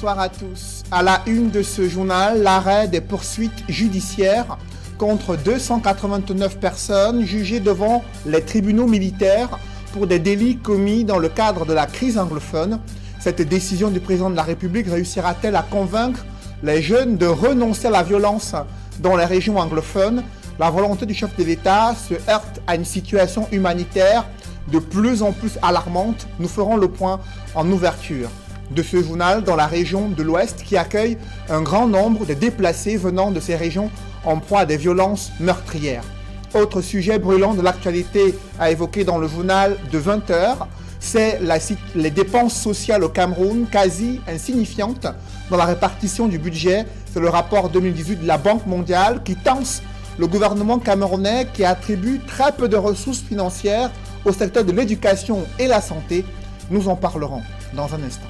bonsoir à tous. À la une de ce journal, l'arrêt des poursuites judiciaires contre 289 personnes jugées devant les tribunaux militaires pour des délits commis dans le cadre de la crise anglophone. Cette décision du président de la République réussira-t-elle à convaincre les jeunes de renoncer à la violence dans les régions anglophones? La volonté du chef de l'État se heurte à une situation humanitaire de plus en plus alarmante. Nous ferons le point en ouverture de ce journal dans la région de l'Ouest qui accueille un grand nombre de déplacés venant de ces régions en proie à des violences meurtrières. Autre sujet brûlant de l'actualité à évoquer dans le journal de 20h, c'est les dépenses sociales au Cameroun, quasi insignifiantes dans la répartition du budget. C'est le rapport 2018 de la Banque mondiale qui tense le gouvernement camerounais qui attribue très peu de ressources financières au secteur de l'éducation et la santé. Nous en parlerons dans un instant.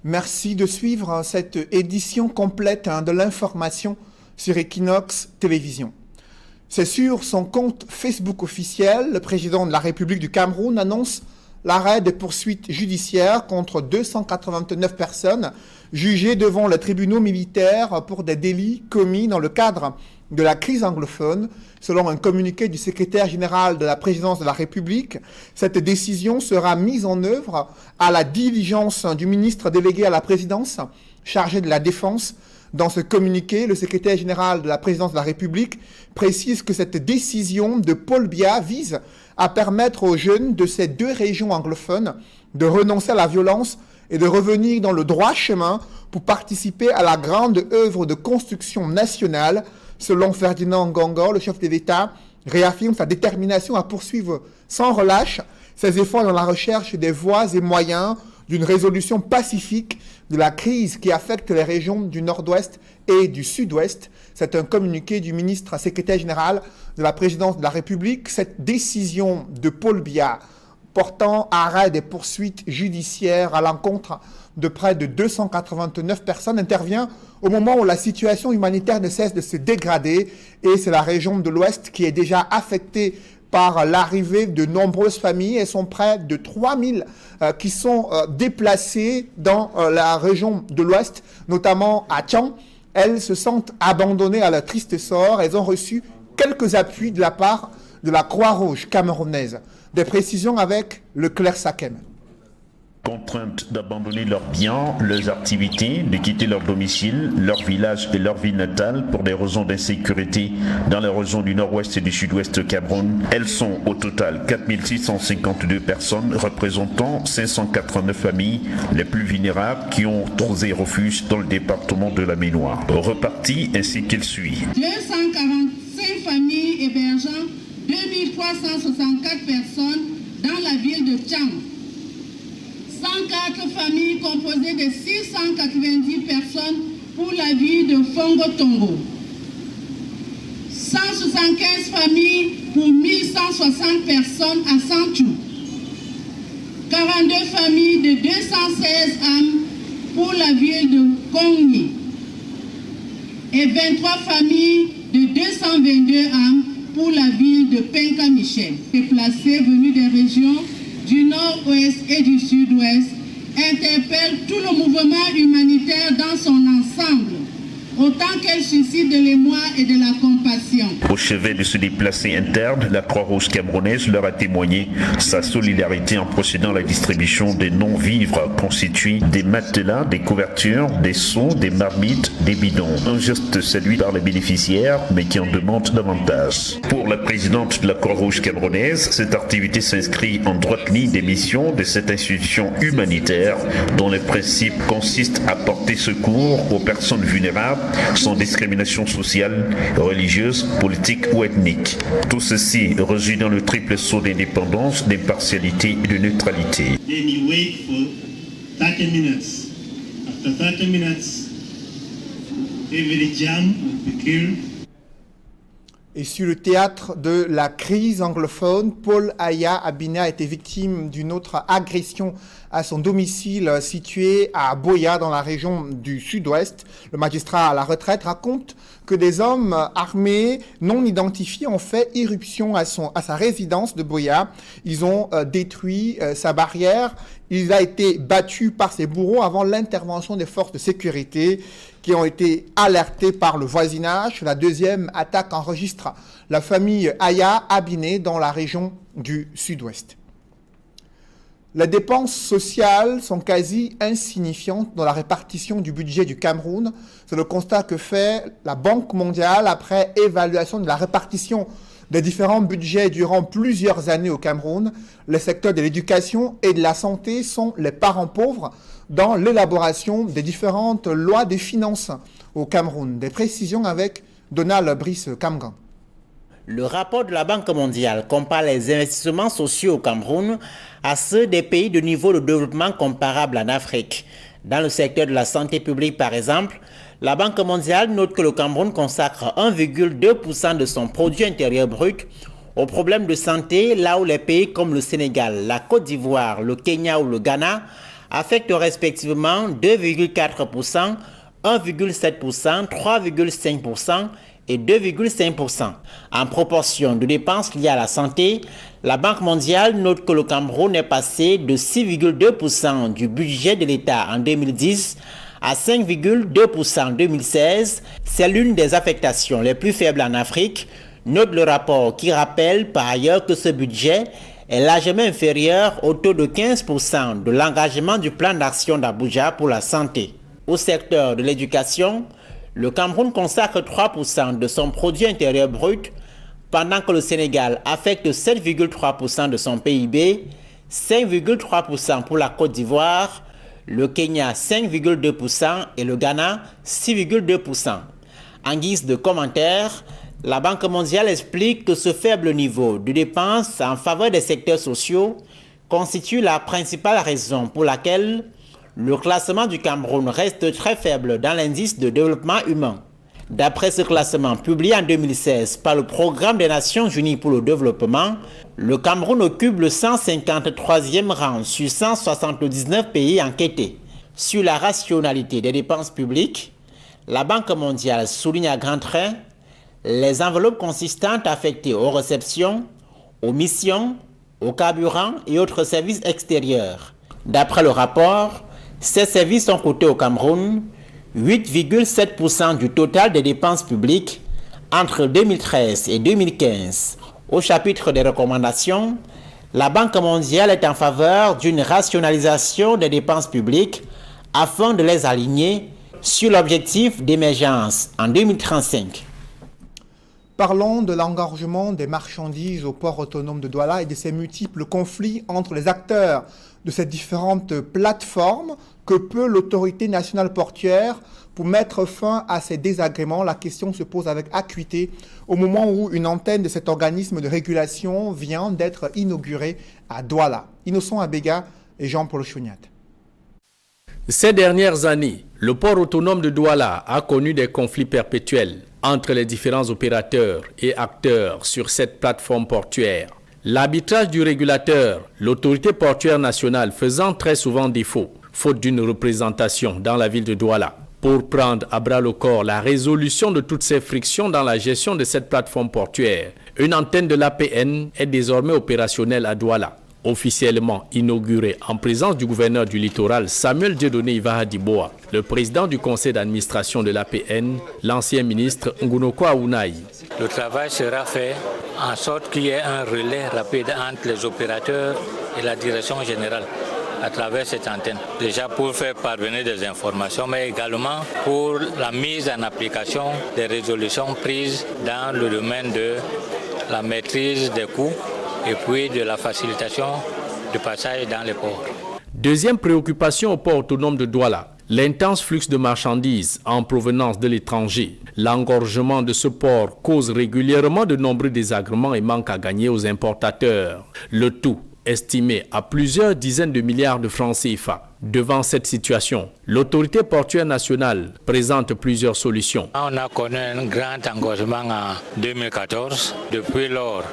Merci de suivre cette édition complète de l'information sur Equinox Télévision. C'est sur son compte Facebook officiel, le président de la République du Cameroun annonce l'arrêt des poursuites judiciaires contre 289 personnes jugées devant les tribunaux militaires pour des délits commis dans le cadre de la crise anglophone. Selon un communiqué du secrétaire général de la présidence de la République, cette décision sera mise en œuvre à la diligence du ministre délégué à la présidence chargé de la défense. Dans ce communiqué, le secrétaire général de la présidence de la République précise que cette décision de Paul Biya vise à permettre aux jeunes de ces deux régions anglophones de renoncer à la violence et de revenir dans le droit chemin pour participer à la grande œuvre de construction nationale. Selon Ferdinand Ngongo, le chef de l'État réaffirme sa détermination à poursuivre sans relâche ses efforts dans la recherche des voies et moyens d'une résolution pacifique de la crise qui affecte les régions du Nord-Ouest et du Sud-Ouest. C'est un communiqué du ministre secrétaire général de la présidence de la République. Cette décision de Paul Biya portant arrêt des poursuites judiciaires à l'encontre de près de 289 personnes intervient au moment où la situation humanitaire ne cesse de se dégrader et c'est la région de l'Ouest qui est déjà affectée par l'arrivée de nombreuses familles. Elles sont près de 3000 qui sont déplacées dans la région de l'Ouest, notamment à Tchang. Elles se sentent abandonnées à leur triste sort. Elles ont reçu quelques appuis de la part de la Croix-Rouge camerounaise. Des précisions avec Leclerc Sakem. Contraintes d'abandonner leurs biens, leurs activités, de quitter leur domicile, leur village et leur ville natale pour des raisons d'insécurité dans les régions du nord-ouest et du sud-ouest du Cameroun. Elles sont au total 4652 personnes représentant 589 familles les plus vulnérables qui ont trouvé refuge dans le département de la Ménoire. Reparti ainsi qu'il suit. 245 familles hébergeant 2364 personnes dans la ville de Tchang. 104 familles composées de 690 personnes pour la ville de Fongo-Tongo. 175 familles pour 1160 personnes à Santou. 42 familles de 216 âmes pour la ville de Kongni. Et 23 familles de 222 âmes pour la ville de Penka-Michel. Déplacés venus des régions du nord-ouest et du sud-ouest, interpelle tout le mouvement humanitaire dans son ensemble, autant qu'elle suscite de l'émoi et de la compassion. Au chevet de ce déplacé interne, la Croix-Rouge camerounaise leur a témoigné sa solidarité en procédant à la distribution des non-vivres constitués des matelas, des couvertures, des seaux, des marmites, des bidons. Un geste salué par les bénéficiaires, mais qui en demande davantage. Pour la présidente de la Croix-Rouge camerounaise, cette activité s'inscrit en droite ligne des missions de cette institution humanitaire dont le principe consiste à porter secours aux personnes vulnérables sans discrimination sociale, religieuse, politique ou ethnique. Tout ceci réside dans le triple sceau d'indépendance, d'impartialité et de neutralité. Then you wait for 30 minutes. After 30 minutes, every jam will be killed. Et sur le théâtre de la crise anglophone, Paul Aya Abiné a été victime d'une autre agression à son domicile situé à Buea dans la région du sud-ouest. Le magistrat à la retraite raconte que des hommes armés non identifiés ont fait irruption à sa résidence de Buea. Ils ont détruit sa barrière. Il a été battu par ses bourreaux avant l'intervention des forces de sécurité qui ont été alertées par le voisinage. La deuxième attaque enregistre la famille Aya Abiné dans la région du sud-ouest. Les dépenses sociales sont quasi insignifiantes dans la répartition du budget du Cameroun. C'est le constat que fait la Banque mondiale après évaluation de la répartition des différents budgets durant plusieurs années au Cameroun. Les secteurs de l'éducation et de la santé sont les parents pauvres dans l'élaboration des différentes lois des finances au Cameroun. Des précisions avec Donald Brice Kamgan. Le rapport de la Banque mondiale compare les investissements sociaux au Cameroun à ceux des pays de niveau de développement comparable en Afrique. Dans le secteur de la santé publique, par exemple, la Banque mondiale note que le Cameroun consacre 1,2% de son produit intérieur brut aux problèmes de santé, là où les pays comme le Sénégal, la Côte d'Ivoire, le Kenya ou le Ghana affectent respectivement 2,4%, 1,7%, 3,5% et 2,5%. En proportion de dépenses liées à la santé, la Banque mondiale note que le Cameroun est passé de 6,2% du budget de l'État en 2010 à 5,2% en 2016. C'est l'une des affectations les plus faibles en Afrique, note le rapport qui rappelle par ailleurs que ce budget est largement inférieur au taux de 15% de l'engagement du plan d'action d'Abuja pour la santé. Au secteur de l'éducation, le Cameroun consacre 3% de son produit intérieur brut, pendant que le Sénégal affecte 7,3% de son PIB, 5,3% pour la Côte d'Ivoire, le Kenya 5,2% et le Ghana 6,2%. En guise de commentaire, la Banque mondiale explique que ce faible niveau de dépenses en faveur des secteurs sociaux constitue la principale raison pour laquelle le classement du Cameroun reste très faible dans l'indice de développement humain. D'après ce classement publié en 2016 par le Programme des Nations Unies pour le développement, le Cameroun occupe le 153e rang sur 179 pays enquêtés. Sur la rationalité des dépenses publiques, la Banque mondiale souligne à grands traits les enveloppes consistantes affectées aux réceptions, aux missions, aux carburants et autres services extérieurs. D'après le rapport, ces services ont coûté au Cameroun 8,7% du total des dépenses publiques entre 2013 et 2015. Au chapitre des recommandations, la Banque mondiale est en faveur d'une rationalisation des dépenses publiques afin de les aligner sur l'objectif d'émergence en 2035. Parlons de l'engorgement des marchandises au port autonome de Douala et de ces multiples conflits entre les acteurs de ces différentes plateformes. Que peut l'autorité nationale portuaire pour mettre fin à ces désagréments? La question se pose avec acuité au moment où une antenne de cet organisme de régulation vient d'être inaugurée à Douala. Innocent Abega et Jean-Paul Chouniat. Ces dernières années, le port autonome de Douala a connu des conflits perpétuels entre les différents opérateurs et acteurs sur cette plateforme portuaire. L'arbitrage du régulateur, l'autorité portuaire nationale faisant très souvent défaut, faute d'une représentation dans la ville de Douala, pour prendre à bras le corps la résolution de toutes ces frictions dans la gestion de cette plateforme portuaire. Une antenne de l'APN est désormais opérationnelle à Douala, officiellement inaugurée en présence du gouverneur du littoral Samuel Dieudonné Ivahadiboa, le président du conseil d'administration de l'APN, l'ancien ministre Ngunoko Aounaï. Le travail sera fait en sorte qu'il y ait un relais rapide entre les opérateurs et la direction générale à travers cette antenne. Déjà pour faire parvenir des informations, mais également pour la mise en application des résolutions prises dans le domaine de la maîtrise des coûts et puis de la facilitation du passage dans les ports. Deuxième préoccupation au port autonome de Douala, l'intense flux de marchandises en provenance de l'étranger. L'engorgement de ce port cause régulièrement de nombreux désagréments et manque à gagner aux importateurs. Le tout estimé à plusieurs dizaines de milliards de francs CFA. Devant cette situation, l'autorité portuaire nationale présente plusieurs solutions. On a connu un grand engagement en 2014. Depuis lors,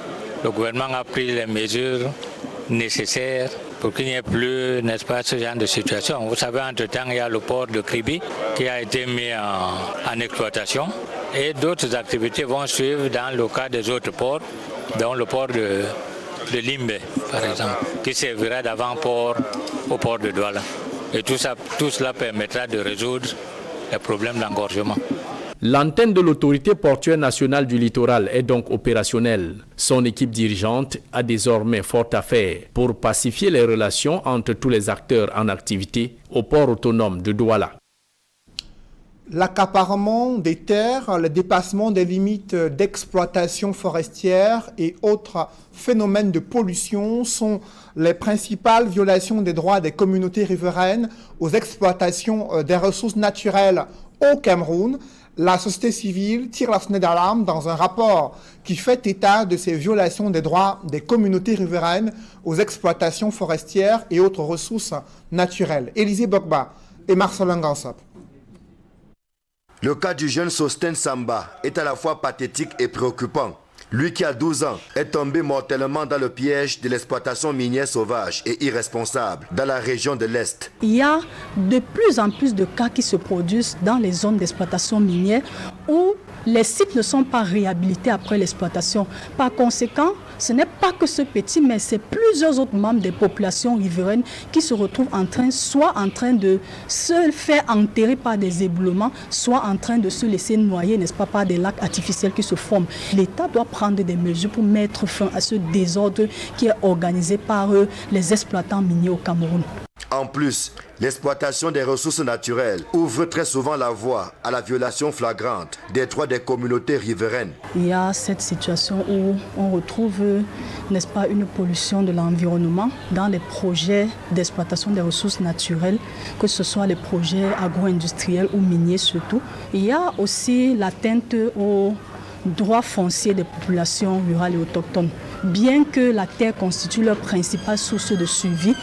le gouvernement a pris les mesures nécessaires pour qu'il n'y ait plus, n'est-ce pas, ce genre de situation. Vous savez, entre-temps, il y a le port de Kribi qui a été mis en exploitation et d'autres activités vont suivre dans le cas des autres ports, dont le port de Limbe, par exemple, qui servira d'avant-port au port de Douala. Et tout cela permettra de résoudre les problèmes d'engorgement. L'antenne de l'autorité portuaire nationale du littoral est donc opérationnelle. Son équipe dirigeante a désormais fort à faire pour pacifier les relations entre tous les acteurs en activité au port autonome de Douala. L'accaparement des terres, le dépassement des limites d'exploitation forestière et autres phénomènes de pollution sont les principales violations des droits des communautés riveraines aux exploitations des ressources naturelles au Cameroun. La société civile tire la sonnette d'alarme dans un rapport qui fait état de ces violations des droits des communautés riveraines aux exploitations forestières et autres ressources naturelles. Élisée Bokba et Marcelin Gansop. Le cas du jeune Sosten Samba est à la fois pathétique et préoccupant. Lui qui a 12 ans est tombé mortellement dans le piège de l'exploitation minière sauvage et irresponsable dans la région de l'Est. Il y a de plus en plus de cas qui se produisent dans les zones d'exploitation minière où les sites ne sont pas réhabilités après l'exploitation. Par conséquent, ce n'est pas que ce petit, mais c'est plusieurs autres membres des populations riveraines qui se retrouvent soit en train de se faire enterrer par des éboulements, soit en train de se laisser noyer, n'est-ce pas, par des lacs artificiels qui se forment. L'État doit prendre des mesures pour mettre fin à ce désordre qui est organisé par les exploitants miniers au Cameroun. En plus, l'exploitation des ressources naturelles ouvre très souvent la voie à la violation flagrante des droits des communautés riveraines. Il y a cette situation où on retrouve, n'est-ce pas, une pollution de l'environnement dans les projets d'exploitation des ressources naturelles, que ce soit les projets agro-industriels ou miniers surtout. Il y a aussi l'atteinte aux droits fonciers des populations rurales et autochtones. Bien que la terre constitue leur principale source de survie,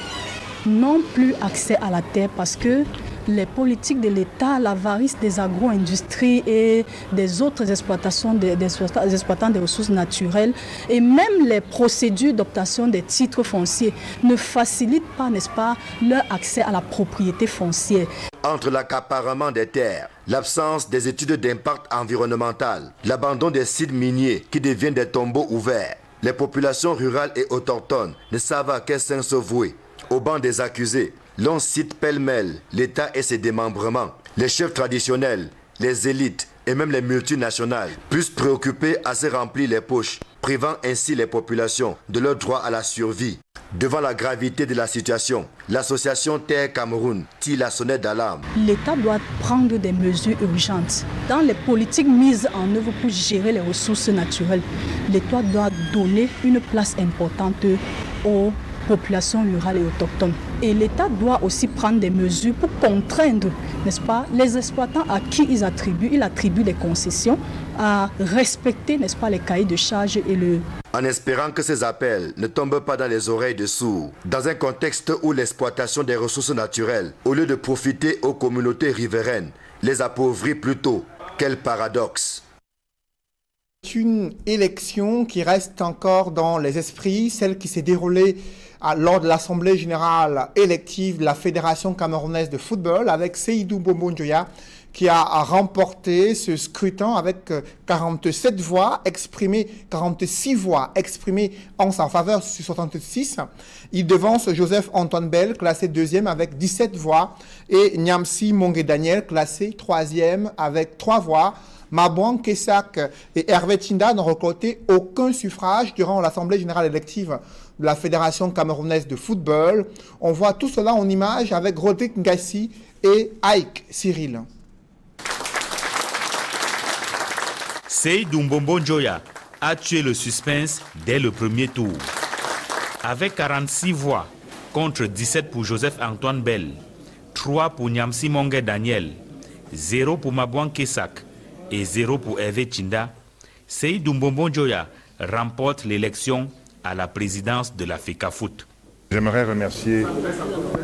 n'ont plus accès à la terre parce que les politiques de l'État, l'avarice des agro-industries et des autres exploitations, des exploitants des ressources naturelles et même les procédures d'obtention des titres fonciers ne facilitent pas, n'est-ce pas, leur accès à la propriété foncière. Entre l'accaparement des terres, l'absence des études d'impact environnemental, l'abandon des sites miniers qui deviennent des tombeaux ouverts, les populations rurales et autochtones ne savent à quel sens se vouer. Au banc des accusés, l'on cite pêle-mêle l'État et ses démembrements. Les chefs traditionnels, les élites et même les multinationales, plus préoccupés à se remplir les poches, privant ainsi les populations de leur droit à la survie. Devant la gravité de la situation, l'association Terre Cameroun tire la sonnette d'alarme. L'État doit prendre des mesures urgentes. Dans les politiques mises en œuvre pour gérer les ressources naturelles, l'État doit donner une place importante aux populations rurales et autochtones. Et l'État doit aussi prendre des mesures pour contraindre, n'est-ce pas, les exploitants à qui il attribue des concessions à respecter, n'est-ce pas, les cahiers de charges et le... En espérant que ces appels ne tombent pas dans les oreilles de sourds, dans un contexte où l'exploitation des ressources naturelles, au lieu de profiter aux communautés riveraines, les appauvrit plutôt. Quel paradoxe! Une élection qui reste encore dans les esprits, celle qui s'est déroulée lors de l'Assemblée générale élective de la Fédération camerounaise de football avec Seydou Mbombo-Njoya qui a remporté ce scrutin avec 46 voix exprimées en sa faveur sur 66. Il devance Joseph-Antoine Bell, classé 2e avec 17 voix, et Nyamsi Mongue Daniel, classé 3e avec 3 voix. Mabouan Kesak et Hervé Tinda n'ont récolté aucun suffrage durant l'Assemblée générale élective de la Fédération camerounaise de football. On voit tout cela en image avec Rodrigue Ngassi et Ike Cyril. Seydou Mbombo-Njoya a tué le suspense dès le premier tour. Avec 46 voix contre 17 pour Joseph-Antoine Bell, 3 pour Nyamsi Mongue Daniel, 0 pour Mabouan Kesak et 0 pour Hervé Tinda, Seydou Mbombo-Njoya remporte l'élection à la présidence de la FECAFOOT. J'aimerais remercier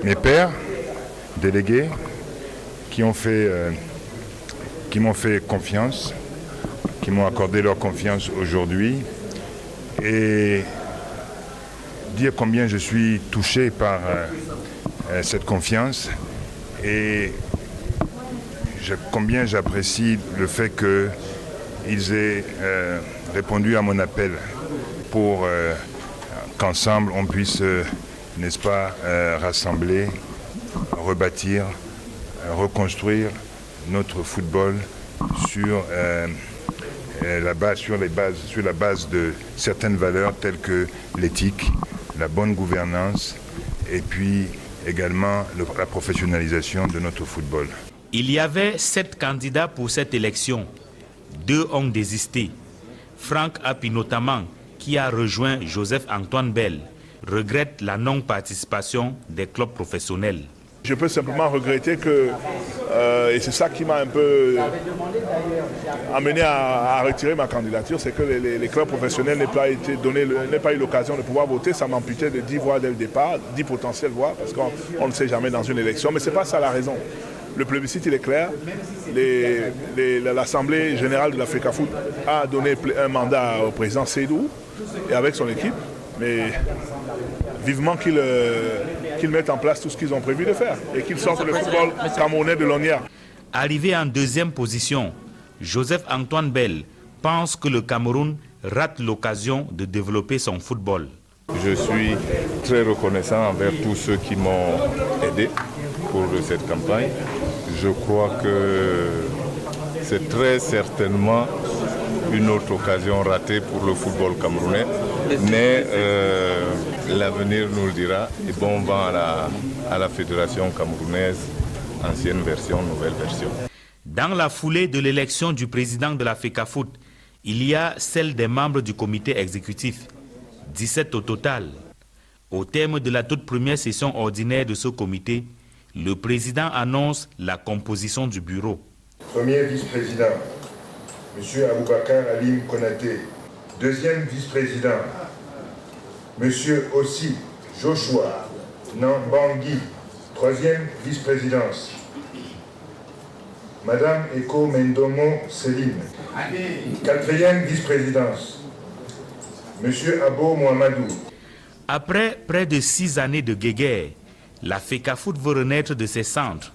mes pairs délégués qui m'ont fait confiance, qui m'ont accordé leur confiance aujourd'hui, et dire combien je suis touché par cette confiance et combien j'apprécie le fait qu'ils aient répondu à mon appel pour qu'ensemble on puisse, n'est-ce pas, rassembler, rebâtir, reconstruire notre football sur la base de certaines valeurs telles que l'éthique, la bonne gouvernance et puis également la professionnalisation de notre football. Il y avait 7 candidats pour cette élection. 2 ont désisté. Franck Hapi notamment, qui a rejoint Joseph-Antoine Bell, regrette la non-participation des clubs professionnels. Je peux simplement regretter que, et c'est ça qui m'a un peu amené à retirer ma candidature, c'est que les clubs professionnels n'aient pas eu l'occasion de pouvoir voter. Ça m'amputait de 10 voix dès le départ, 10 potentielles voix, parce qu'on ne sait jamais dans une élection. Mais ce n'est pas ça la raison. Le plébiscite, il est clair. L'Assemblée générale de la FECAFOOT a donné un mandat au président Seydou et avec son équipe. Mais vivement qu'ils mettent en place tout ce qu'ils ont prévu de faire et qu'ils sortent le football camerounais de l'ornière. Arrivé en 2e position, Joseph-Antoine Bell pense que le Cameroun rate l'occasion de développer son football. Je suis très reconnaissant envers tous ceux qui m'ont aidé pour cette campagne. Je crois que c'est très certainement une autre occasion ratée pour le football camerounais, mais l'avenir nous le dira. Et bon vent à la fédération camerounaise, ancienne version, nouvelle version. Dans la foulée de l'élection du président de la FECAFOOT, il y a celle des membres du comité exécutif, 17 au total. Au terme de la toute première session ordinaire de ce comité, le président annonce la composition du bureau. Premier vice-président, M. Aboubakar Alim Konaté. Deuxième vice-président, M. Ossi Joshua Nambangui. Troisième vice-présidence, Madame Eko Mendomo Céline. Quatrième vice-présidence, M. Abo Mohamedou. Après près de 6 années de guéguerre, la FECAFOOT veut renaître de ses cendres.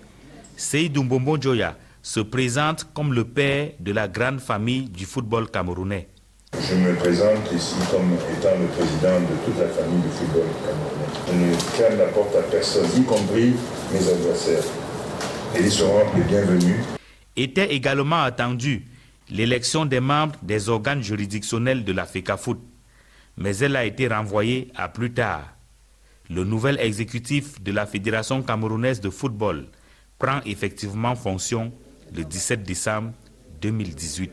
Seydou Mbombo Njoya se présente comme le père de la grande famille du football camerounais. Je me présente ici comme étant le président de toute la famille du football camerounais. Je ne ferme la porte à personne, y compris mes adversaires. Et ils seront les bienvenus. Était également attendue l'élection des membres des organes juridictionnels de la FECAFOOT, mais elle a été renvoyée à plus tard. Le nouvel exécutif de la Fédération camerounaise de football prend effectivement fonction le 17 décembre 2018.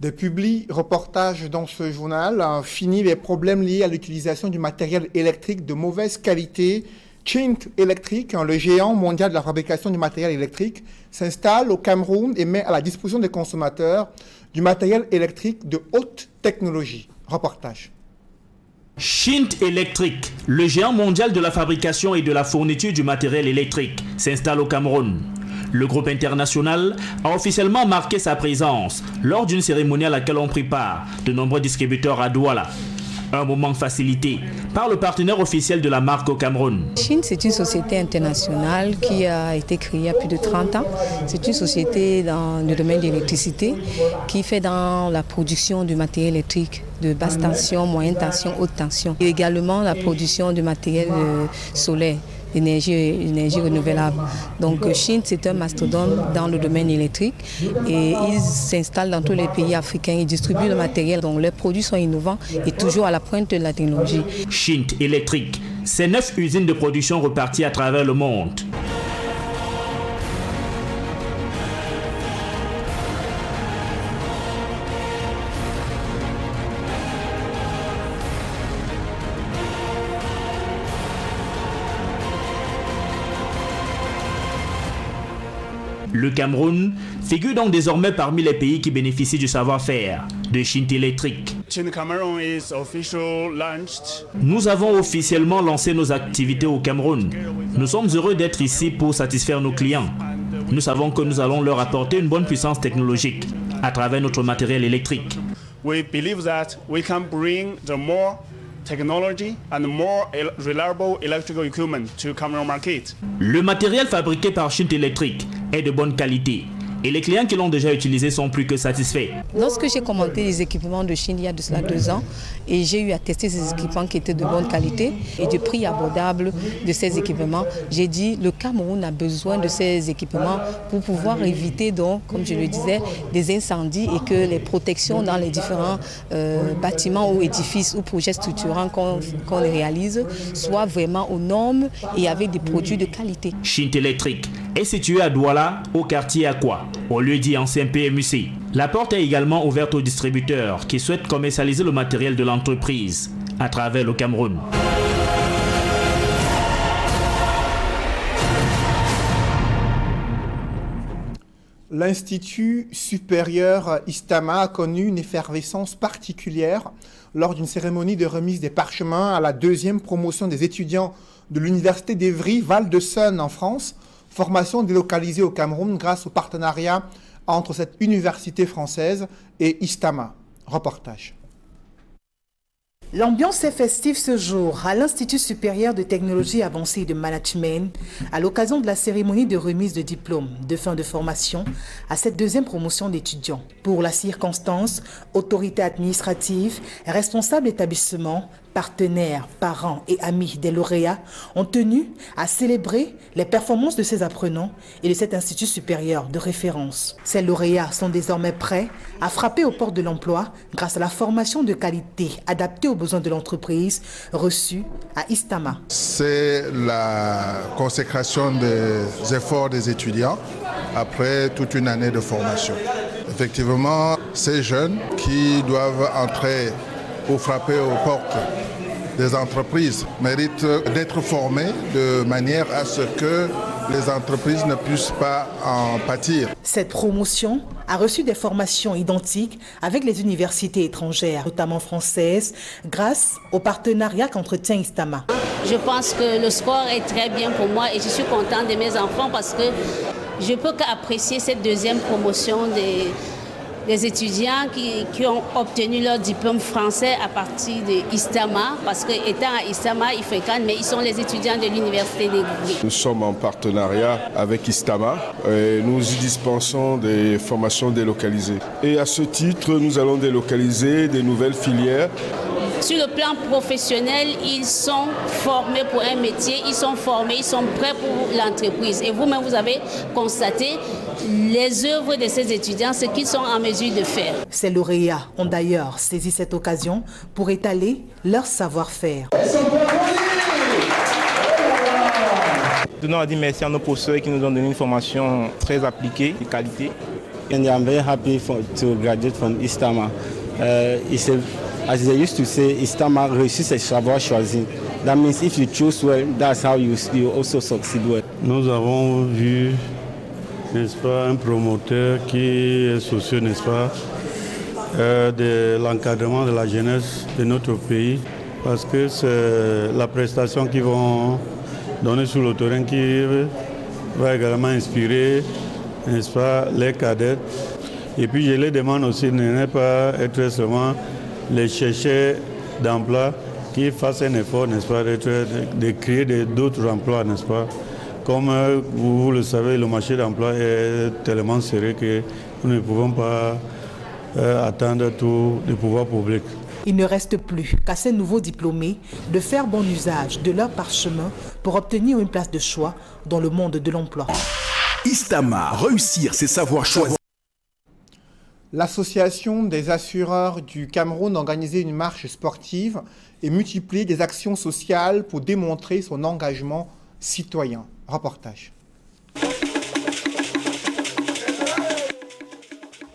Des publi-reportages dans ce journal. Fini les problèmes liés à l'utilisation du matériel électrique de mauvaise qualité. Chint Electric, le géant mondial de la fabrication du matériel électrique, s'installe au Cameroun et met à la disposition des consommateurs du matériel électrique de haute technologie. Reportage. Chint Electric, le géant mondial de la fabrication et de la fourniture du matériel électrique, s'installe au Cameroun. Le groupe international a officiellement marqué sa présence lors d'une cérémonie à laquelle ont pris part de nombreux distributeurs à Douala. Un moment facilité par le partenaire officiel de la marque au Cameroun. Chint, c'est une société internationale qui a été créée il y a plus de 30 ans. C'est une société dans le domaine de l'électricité qui fait dans la production du matériel électrique de basse tension, moyenne tension, haute tension. Et également la production du matériel solaire. Énergie renouvelable. Donc Chint, c'est un mastodonte dans le domaine électrique et ils s'installent dans tous les pays africains. Ils distribuent le matériel, donc leurs produits sont innovants et toujours à la pointe de la technologie. Chint Electric, c'est 9 usines de production reparties à travers le monde. Le Cameroun figure donc désormais parmi les pays qui bénéficient du savoir-faire de Chint Electric. Nous avons officiellement lancé nos activités au Cameroun. Nous sommes heureux d'être ici pour satisfaire nos clients. Nous savons que nous allons leur apporter une bonne puissance technologique à travers notre matériel électrique. We believe that we can bring the more technology and more reliable electrical equipment to Cameroon market. Le matériel fabriqué par Shint Electric est de bonne qualité. Et les clients qui l'ont déjà utilisé sont plus que satisfaits. Lorsque j'ai commandé les équipements de Chine il y a de cela 2 ans, et j'ai eu à tester ces équipements qui étaient de bonne qualité et de prix abordable de ces équipements, j'ai dit le Cameroun a besoin de ces équipements pour pouvoir éviter, donc, comme je le disais, des incendies et que les protections dans les différents bâtiments ou édifices ou projets structurants qu'on réalise soient vraiment aux normes et avec des produits de qualité. Shint Electric est situé à Douala, au quartier Aqua, au lieu dit ancien PMUC. La porte est également ouverte aux distributeurs qui souhaitent commercialiser le matériel de l'entreprise à travers le Cameroun. L'Institut supérieur Istama a connu une effervescence particulière lors d'une cérémonie de remise des parchemins à la 2e promotion des étudiants de l'Université d'Evry, Val-de-Saône en France, formation délocalisée au Cameroun grâce au partenariat entre cette université française et Istama. Reportage. L'ambiance est festive ce jour à l'Institut supérieur de technologie avancée et de management à l'occasion de la cérémonie de remise de diplôme de fin de formation à cette 2e promotion d'étudiants. Pour la circonstance, autorités administratives, responsables d'établissements, partenaires, parents et amis des lauréats ont tenu à célébrer les performances de ces apprenants et de cet institut supérieur de référence. Ces lauréats sont désormais prêts à frapper aux portes de l'emploi grâce à la formation de qualité adaptée aux besoins de l'entreprise reçue à Istama. C'est la consécration des efforts des étudiants après toute une année de formation. Effectivement, ces jeunes qui doivent entrer pour frapper aux portes des entreprises méritent d'être formés de manière à ce que les entreprises ne puissent pas en pâtir. Cette promotion a reçu des formations identiques avec les universités étrangères, notamment françaises, grâce au partenariat qu'entretient Istama. Je pense que le score est très bien pour moi et je suis contente de mes enfants parce que je ne peux qu'apprécier cette 2e promotion des étudiants qui ont obtenu leur diplôme français à partir de Istama, parce qu'étant à Istama, ils fréquentent, mais ils sont les étudiants de l'université d'Evry. Nous sommes en partenariat avec Istama et nous y dispensons des formations délocalisées. Et à ce titre, nous allons délocaliser des nouvelles filières. Sur le plan professionnel, ils sont formés pour un métier, ils sont formés, ils sont prêts pour l'entreprise. Et vous-même, vous avez constaté les œuvres de ces étudiants, ce qu'ils sont en mesure de faire. Ces lauréats ont d'ailleurs saisi cette occasion pour étaler leur savoir-faire. Nous allons dire merci à nos professeurs qui nous ont donné une formation très appliquée, de qualité. And I'm very happy to graduate from Istama. As they used to say, Istama réussit ses savoirs choisis. That means if you choose well, that's how you also succeed well. Nous avons vu, n'est-ce pas, un promoteur qui est soucieux, n'est-ce pas, de l'encadrement de la jeunesse de notre pays, parce que c'est la prestation qu'ils vont donner sur le terrain qui va également inspirer, n'est-ce pas, les cadets. Et puis je les demande aussi de ne pas être seulement les chercheurs d'emploi qui fassent un effort, n'est-ce pas, de créer d'autres emplois, n'est-ce pas. Comme vous le savez, le marché d'emploi est tellement serré que nous ne pouvons pas attendre tout du pouvoir public. Il ne reste plus qu'à ces nouveaux diplômés de faire bon usage de leur parchemin pour obtenir une place de choix dans le monde de l'emploi. Istama, réussir ses savoirs choisis. L'Association des assureurs du Cameroun a organisé une marche sportive et multiplié des actions sociales pour démontrer son engagement citoyen. Reportage.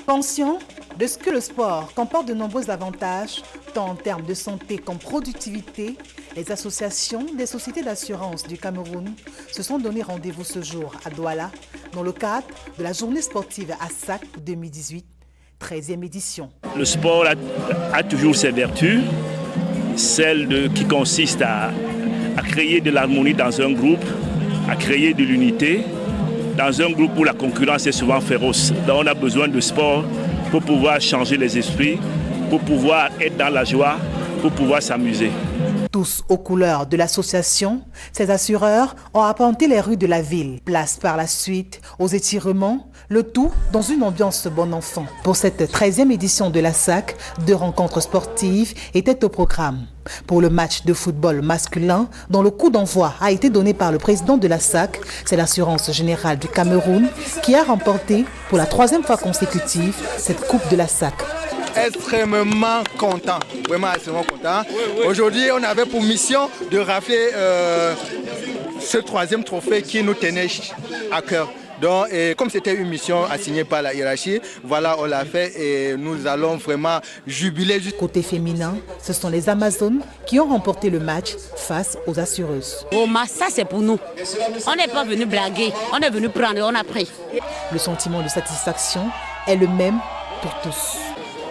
Conscient de ce que le sport comporte de nombreux avantages, tant en termes de santé qu'en productivité, les associations des sociétés d'assurance du Cameroun se sont donné rendez-vous ce jour à Douala dans le cadre de la journée sportive ASAC 2018, 13e édition. Le sport a toujours ses vertus, celle qui consiste à créer de l'harmonie dans un groupe, à créer de l'unité, dans un groupe où la concurrence est souvent féroce. Donc on a besoin de sport pour pouvoir changer les esprits, pour pouvoir être dans la joie, pour pouvoir s'amuser. Tous aux couleurs de l'association, ces assureurs ont arpenté les rues de la ville. Place par la suite aux étirements, le tout dans une ambiance bon enfant. Pour cette 13e édition de la SAC, 2 rencontres sportives étaient au programme. Pour le match de football masculin, dont le coup d'envoi a été donné par le président de la SAC, c'est l'Assurance Générale du Cameroun qui a remporté pour la 3e fois consécutive cette Coupe de la SAC. Extrêmement content, vraiment extrêmement content. Aujourd'hui, on avait pour mission de rafler ce 3e trophée qui nous tenait à cœur. Donc, comme c'était une mission assignée par la hiérarchie, voilà, on l'a fait et nous allons vraiment jubiler. Côté féminin, ce sont les Amazones qui ont remporté le match face aux assureuses. Ça c'est pour nous. On n'est pas venu blaguer, on est venu prendre, on a pris. Le sentiment de satisfaction est le même pour tous.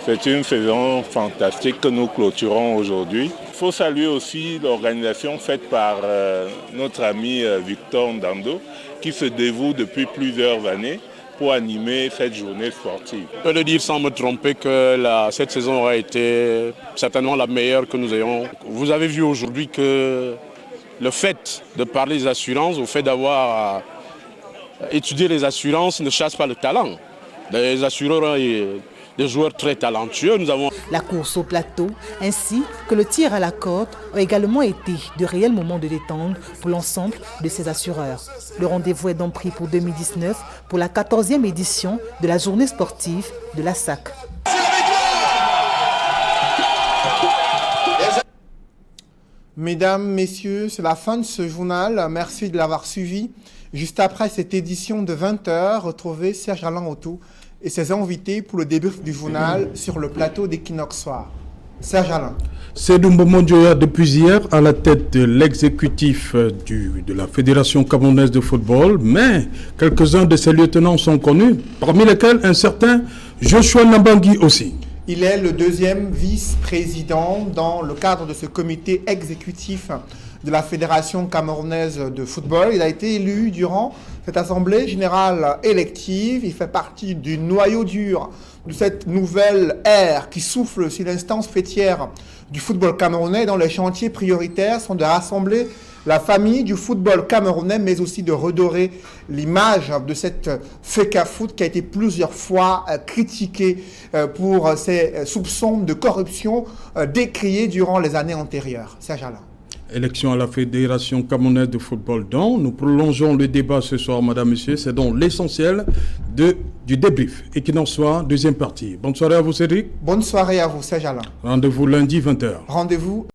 C'est une saison fantastique que nous clôturons aujourd'hui. Il faut saluer aussi l'organisation faite par notre ami Victor Ndando qui se dévoue depuis plusieurs années pour animer cette journée sportive. Je peux le dire sans me tromper que cette saison aura été certainement la meilleure que nous ayons. Vous avez vu aujourd'hui que le fait de parler des assurances, au fait d'avoir étudié les assurances ne chasse pas le talent. Les assureurs et des joueurs très talentueux. La course au plateau ainsi que le tir à la corde ont également été de réels moments de détente pour l'ensemble de ces assureurs. Le rendez-vous est donc pris pour 2019 pour la 14e édition de la journée sportive de la SAC. Mesdames, Messieurs, c'est la fin de ce journal. Merci de l'avoir suivi. Juste après cette édition de 20h, retrouvez Serge Alain Autou et ses invités pour le débrief du journal sur le plateau d'Equinox Soir. Serge Alain. C'est Dumbomo Njoya depuis hier à la tête de l'exécutif de la Fédération camerounaise de football, mais quelques-uns de ses lieutenants sont connus, parmi lesquels un certain Joshua Nambangui aussi. Il est le 2e vice-président dans le cadre de ce comité exécutif de la Fédération camerounaise de football. Il a été élu durant cette assemblée générale élective. Il fait partie du noyau dur de cette nouvelle ère qui souffle sur l'instance fêtière du football camerounais, dont les chantiers prioritaires sont de rassembler la famille du football camerounais, mais aussi de redorer l'image de cette FECAFOOT qui a été plusieurs fois critiquée pour ses soupçons de corruption décriés durant les années antérieures. Serge Alain. Élection à la Fédération camerounaise de football dont nous prolongeons le débat ce soir, madame, monsieur. C'est donc l'essentiel du débrief. Equinox Soir, 2e partie. Bonne soirée à vous, Cédric. Bonne soirée à vous, Serge Alain. Rendez-vous lundi, 20h. Rendez-vous